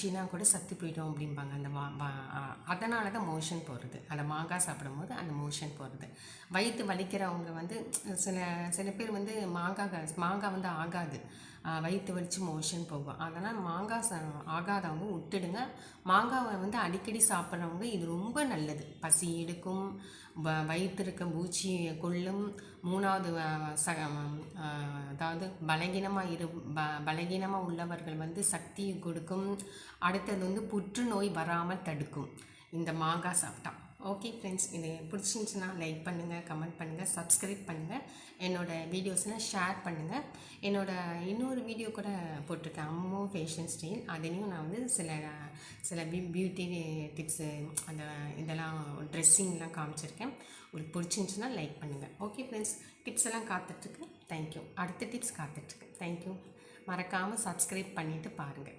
சின்னா கூட சத்து போயிடும் அப்படிம்பாங்க. அந்த அதனால தான் மோஷன் போகிறது. அந்த மாங்காய் சாப்பிடும்போது அந்த மோஷன் போகிறது. வயிற்று வலிக்கிறவங்க வந்து சில சில பேர் வந்து மாங்காய் வந்து ஆகாது, வயிற்று வலித்து மோஷன் போகும். அதனால் மாங்காய் ஆகாதவங்க விட்டுடுங்க. மாங்காவை வந்து அடிக்கடி சாப்பிட்றவங்க இது ரொம்ப நல்லது. பசி எடுக்கும், வயிற்று இருக்க பூச்சியை கொல்லும். மூணாவது அதாவது பலகீனமாக உள்ளவர்கள் வந்து சக்தியை கொடுக்கும். அடுத்தது வந்து புற்றுநோய் வராமல் தடுக்கும் இந்த மாங்காய் சாப்பிட்டா. ஓகே ஃப்ரெண்ட்ஸ், இது பிடிச்சிருந்துச்சுன்னா லைக் பண்ணுங்கள், கமெண்ட் பண்ணுங்கள், சப்ஸ்கிரைப் பண்ணுங்கள், என்னோடய வீடியோஸ்னால் ஷேர் பண்ணுங்கள். இன்னொரு வீடியோ கூட போட்டிருக்கேன், அம்மோ ஃபேஷன் ஸ்டைல். அதுலேயும் நான் வந்து சில பியூட்டி டிப்ஸு, அந்த இதெல்லாம் ட்ரெஸ்ஸிங்லாம் காமிச்சிருக்கேன். உங்களுக்கு பிடிச்சிருந்துச்சுன்னா லைக் பண்ணுங்கள். ஓகே ஃப்ரெண்ட்ஸ், டிப்ஸ் எல்லாம் காத்துட்ருக்கு. தேங்க்யூ. அடுத்த டிப்ஸ் காத்துட்ருக்கு. தேங்க்யூ. மறக்காமல் சப்ஸ்கிரைப் பண்ணிவிட்டு பாருங்கள்.